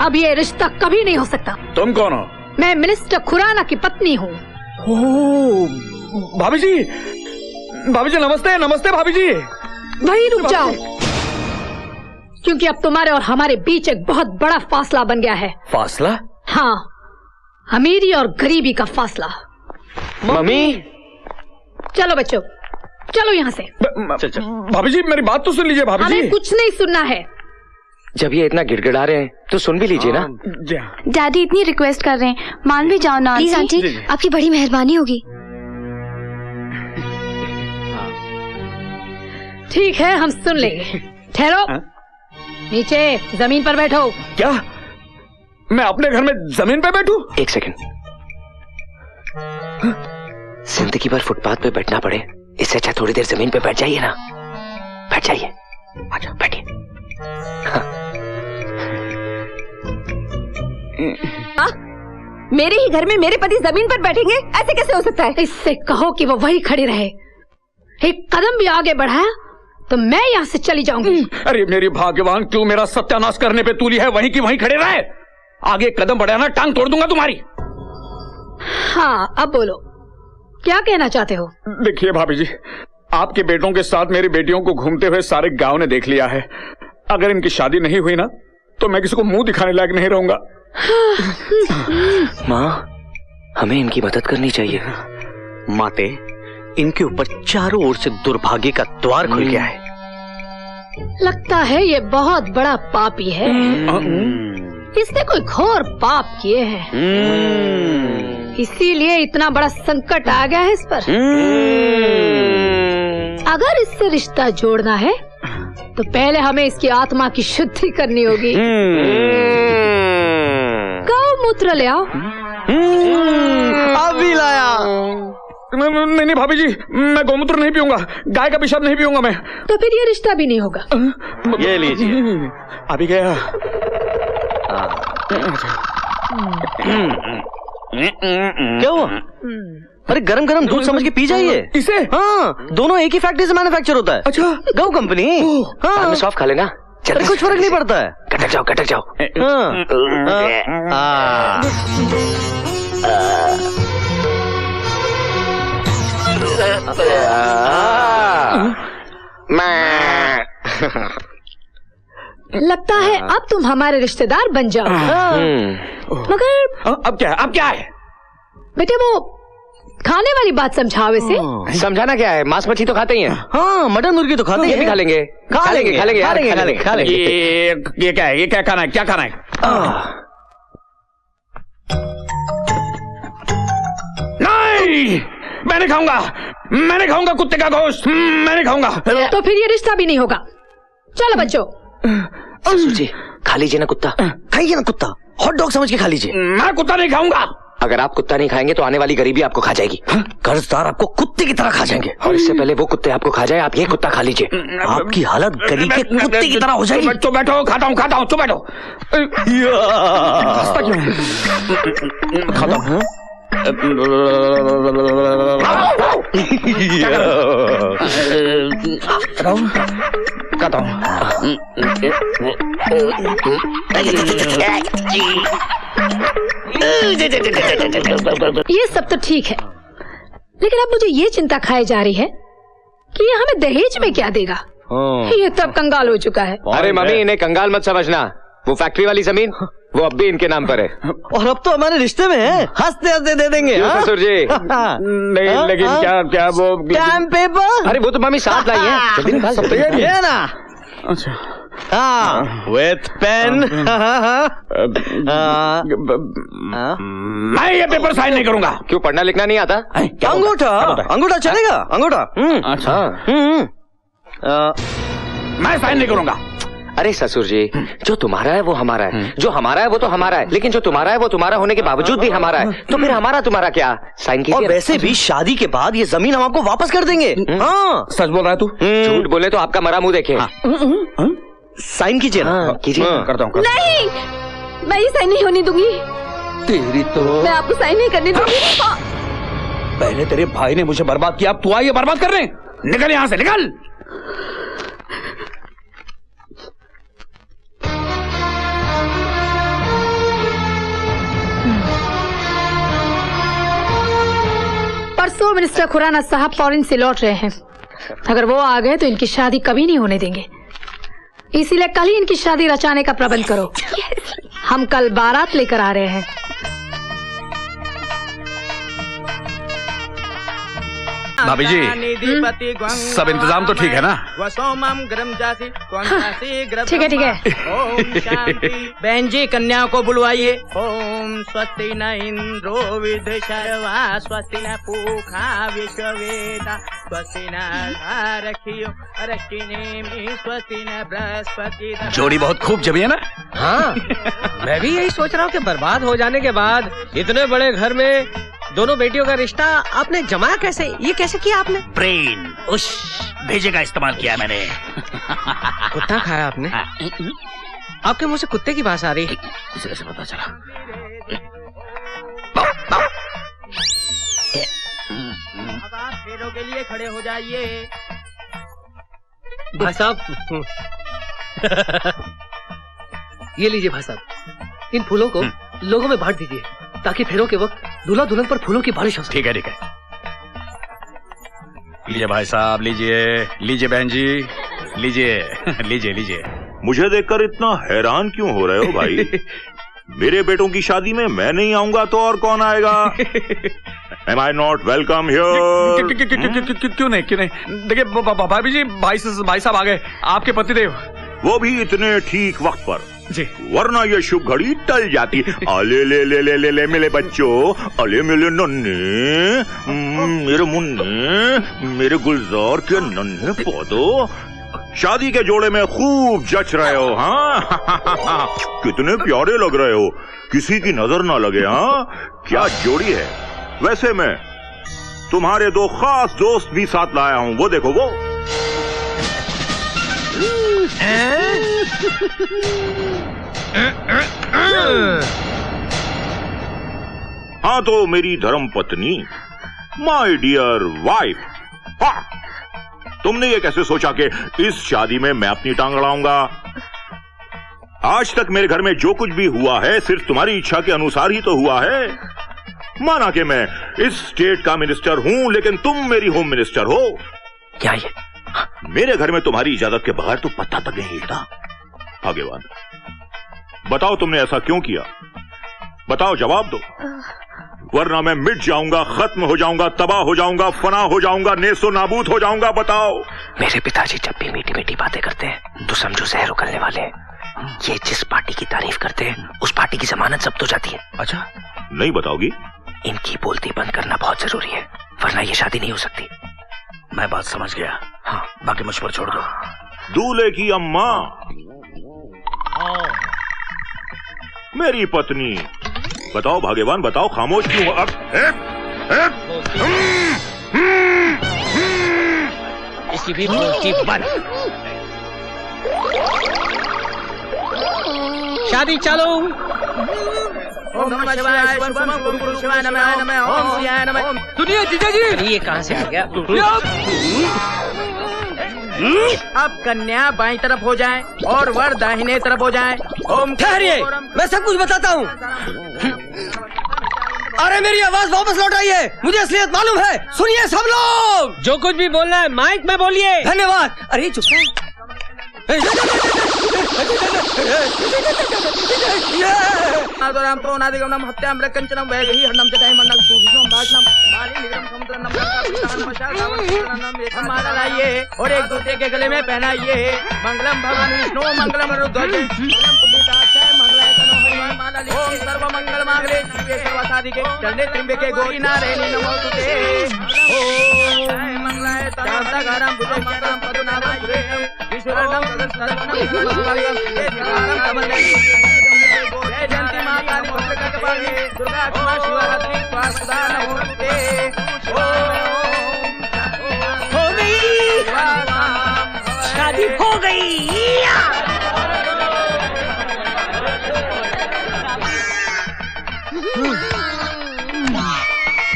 अब ये रिश्ता कभी नहीं हो सकता। तुम कौन हो? मैं मिनिस्टर खुराना की पत्नी हूँ। भाभी जी, भाभी जी नमस्ते। नमस्ते भाभी जी। वहीं रुक जाओ, क्योंकि अब तुम्हारे और हमारे बीच एक बहुत बड़ा फासला बन गया है। फासला? हाँ, अमीरी और गरीबी का फासला। मम्मी, चलो बच्चों, चलो यहाँ से। भाभी जी मेरी बात तो सुन लीजिए भाभी जी। हमें कुछ नहीं सुनना है। जब ये इतना गिड़गिड़ा रहे हैं तो सुन भी लीजिए ना। डैडी इतनी रिक्वेस्ट कर रहे हैं, मान भी जाओ ना। प्लीज आंटी, आपकी बड़ी मेहरबानी होगी। ठीक है, हम सुन लेंगे। ठहरो, नीचे जमीन पर बैठो। क्या मैं अपने घर में जमीन पे बैठूं? एक सेकंड। जिंदगी भर फुटपाथ पे बैठना पड़े, इससे अच्छा थोड़ी देर जमीन पे बैठ जाइए ना। बैठ जाइए, आजा बैठिए। मेरे ही घर में मेरे पति जमीन पर बैठेंगे, ऐसे कैसे हो सकता है? इससे कहो कि वो वही खड़ी रहे। एक कदम भी आगे बढ़ाया तो मैं यहाँ से चली जाऊंगी। अरे मेरी भाग्यवान, क्यों मेरा सत्यानाश करने पे तूली है? वहीं की वहीं खड़े रहे। आगे कदम बढ़ाना, टांग तोड़ दूंगा तुम्हारी। हाँ, अब बोलो, क्या कहना चाहते हो? देखिए भाभी जी, आपके बेटों के साथ मेरी बेटियों को घूमते हुए सारे गांव ने देख लिया है। अगर इनकी शादी नहीं हुई ना तो मैं किसी को मुंह दिखाने लायक नहीं रहूंगा। माँ, हमें इनकी मदद करनी चाहिए। माते, इनके ऊपर चारों ओर से दुर्भाग्य का द्वार खुल गया है। लगता है ये बहुत बड़ा पापी है। इसने कोई घोर पाप किए हैं, इसीलिए इतना बड़ा संकट आ गया है इस पर। अगर इससे रिश्ता जोड़ना है तो पहले हमें इसकी आत्मा की शुद्धि करनी होगी। गौमूत्र ले आओ। अभी लाया। नहीं भाभी जी, मैं गौमूत्र नहीं पीऊंगा, गाय का पेशाब नहीं पीऊंगा मैं। तो फिर ये रिश्ता भी नहीं होगा। ये लीजिए। अभी गया। क्या हुआ? अरे गरम गरम दूध समझ के पी जाइए इसे। हाँ, दोनों एक ही फैक्ट्री से मैन्युफैक्चर होता है। अच्छा, गौ कंपनी। बाद में सॉफ्ट खा लेना। अरे कुछ फर्क नहीं पड़ता है। कटक जाओ, कटक जाओ। लगता है अब तुम हमारे रिश्तेदार बन जाओ। मगर अब क्या है? अब क्या है? बेटे, वो खाने वाली बात समझाओ इसे। समझाना क्या है? मांस मछली तो खाते ही हैं। हाँ, मटन मुर्गी तो खाते हैं। ये भी खा लेंगे, खा लेंगे। ये क्या है? ये क्या खाना है? क्या खाना है? नहीं, मैं नहीं खाऊंगा। मैं नहीं खाऊंगा कुत्ते का गोश्त। मैं नहीं खाऊंगा। तो फिर ये रिश्ता भी नहीं होगा। चलो बच्चों। ससुर जी, खा लीजिए ना कुत्ता। खाइए ना कुत्ता, हॉट डॉग समझ के खा लीजिए। मैं कुत्ता नहीं खाऊंगा। अगर आप कुत्ता नहीं खाएंगे तो आने वाली गरीबी आपको खा जाएगी। कर्जदार आपको कुत्ते की तरह खा जाएंगे। और इससे पहले वो कुत्ते आपको खा जाए, आप ये कुत्ता खा लीजिए। आपकी हालत गली के कुत्ते की तरह हो जाएगी। तो बैठो, खाता हूँ, तो बैठो। खाता हूँ। खाता हूँ। ये सब तो ठीक है, लेकिन अब मुझे ये चिंता खाई जा रही है कि ये हमें दहेज में क्या देगा। ये तब कंगाल हो चुका है। अरे मम्मी, इन्हें कंगाल मत समझना। वो फैक्ट्री वाली जमीन वो अब भी इनके नाम पर है। और अब तो हमारे रिश्ते में है, हंसते हंसते दे देंगे। ससुर जी। नहीं, लेकिन क्या वो स्टैम्प पेपर? अरे वो तो मम्मी साथ लाई है, जल्दी निकाल सकते हैं। ये ना। अच्छा, हाँ, विथ पेन। मैं ये पेपर साइन नहीं करूंगा। क्यों, पढ़ना लिखना नहीं आता? अंगूठा चलेगा, अंगूठा। अच्छा, मैं साइन नहीं करूंगा। अरे ससुर जी, जो तुम्हारा है वो हमारा है, जो हमारा है वो तो हमारा है, लेकिन जो तुम्हारा है वो तुम्हारा होने के बावजूद भी हमारा है, तो फिर हमारा तुम्हारा क्या? साइन कीजिए। और वैसे भी शादी के बाद ये जमीन हम आपको वापस कर देंगे। हाँ, सच बोल रहा है तू? झूठ बोले तो आपका मरा मुंह देखे। साइन कीजिए ना। कीजिए। करता हूँ। नहीं, मैं ये साइन नहीं होने दूंगी। तेरी तो मैं आपको साइन नहीं करने दूंगी। पहले तेरे भाई ने मुझे बर्बाद किया, अब तू आई है बर्बाद करने। निकल यहाँ से, निकल। परसों मिनिस्टर खुराना साहब फॉरेन से लौट रहे हैं। अगर वो आ गए तो इनकी शादी कभी नहीं होने देंगे, इसीलिए कल ही इनकी शादी रचाने का प्रबंध करो। हम कल बारात लेकर आ रहे हैं। भाभी जी, सब इंतजाम तो ठीक है ना? ठीक है ठीक है। बहन जी कन्या को बुलवाइए। ओम स्वस्ति न इंद्रो विद शर्वा स्वस्ति न पूखा विश्ववेदा स्वस्ति न रखियो रखिने स्वस्ति न बृहस्पति। जोड़ी बहुत खूब जमी है ना? हाँ, मैं भी यही सोच रहा हूँ कि बर्बाद हो जाने के बाद इतने बड़े घर में दोनों बेटियों का रिश्ता आपने जमाया कैसे? ये कैसे किया आपने? ब्रेन, उस भेजे का इस्तेमाल किया मैंने। कुत्ता खाया आपने? आपके मुंह से कुत्ते की बात आ रही है। इसे कैसे पता चला? अब आप फेरों के लिए खड़े हो जाइए। भाई साहब ये लीजिए भाई साहब, इन फूलों को लोगों में बांट दीजिए ताकि फेरों के वक्त दूल्हा दुल्हन पर फूलों की बारिश हो सके। ठीक है ठीक है। लीजिए भाई साहब, लीजिए लीजिए बहन जी, लीजिए लीजिए लीजिए। मुझे देखकर इतना हैरान क्यों हो रहे हो भाई? मेरे बेटों की शादी में मैं नहीं आऊंगा तो और कौन आएगा? Am I not welcome here? क्यों नहीं क्यों नहीं? देखिए भाभी जी, भाई साहब आ गए, आपके पतिदेव। वो भी इतने ठीक वक्त पर जी, वरना ये शुभ घड़ी टल जाती। अले ले ले ले ले ले मेरे बच्चों, अले मेरे नन्हे, मेरे मुन्ने, मेरे गुलजार के नन्हे पौधों, शादी के जोड़े में खूब जच रहे हो। हाँ कितने प्यारे लग रहे हो, किसी की नजर ना लगे। हाँ क्या जोड़ी है। वैसे मैं तुम्हारे दो खास दोस्त भी साथ लाया हूँ, वो देखो वो। हाँ तो मेरी धर्म पत्नी, माय डियर वाइफ। हाँ, तुमने ये कैसे सोचा कि इस शादी में मैं अपनी टांग अड़ाऊंगा? आज तक मेरे घर में जो कुछ भी हुआ है सिर्फ तुम्हारी इच्छा के अनुसार ही तो हुआ है। माना कि मैं इस स्टेट का मिनिस्टर हूं, लेकिन तुम मेरी होम मिनिस्टर हो। क्या ये? मेरे घर में तुम्हारी इजाजत के बगैर तो पत्ता तक नहीं हिलता। भाग्यवान, बताओ तुमने ऐसा क्यों किया? बताओ, जवाब दो, वरना मैं मिट जाऊंगा, खत्म हो जाऊंगा, तबाह हो जाऊंगा, फना हो जाऊंगा, नेस्तो नाबूद हो जाऊंगा। बताओ। मेरे पिताजी जब भी मीठी मीठी बातें करते हैं तो समझो जहर उगलने वाले हैं। ये जिस पार्टी की तारीफ करते हैं उस पार्टी की जमानत जब्त हो जाती है। अच्छा, नहीं बताओगी? इनकी बोलती बंद करना बहुत जरूरी है, वरना ये शादी नहीं हो सकती। मैं बात समझ गया। हाँ, बाकी मुझ पर छोड़ दो। दूल्हे की अम्मा, मेरी पत्नी, बताओ भाग्यवान, बताओ, खामोश क्यों? अब इसकी भी बोलती बंद। शादी चालू। ओम नमः शिवाय, शुभम गुरु शिवाय नमः, नमः ओम शिवाय नमः। सुनिए जीजा जी, ये कहाँ से आ गया? अब कन्या बाईं तरफ हो जाए और वर दाहिने तरफ हो जाए। ओम ठहरिए, मैं सब कुछ बताता हूँ। अरे मेरी आवाज वापस लौट आई है, मुझे असलियत मालूम है। सुनिए सब लोग, जो कुछ भी बोलना है माइक में बोलिए। धन्यवाद। अरे चुप राम तो नादिगम हत्याम रकंचनम वैदेही हरणम जटाय मंडल सूर्यम भाषणम माली निगम समुद्रनम नमः हमारा लाइए और एक दूसरे के गले में पहनाइए। मंगलम भगवान विष्णु मंगलम रुद्रध्वज मंगलम पुण्डिताक्षय मंगलाय तनो हनुमान माला लिखे। ओम सर्व मंगल मांगल्ये शिवे सर्वसाधिके शरण्ये त्र्यंबके गौरी नारायणी नमोस्तुते। ओम मंगलाय तनो हनुमान भुजंगम पद्मनाभं सुरेशं विश्वरण्यं सर्वसर्वं जय जयंती मां काली भद्रकाली दुर्गा क्षमा शिवरात्रि स्वाहा नमोस्तुते।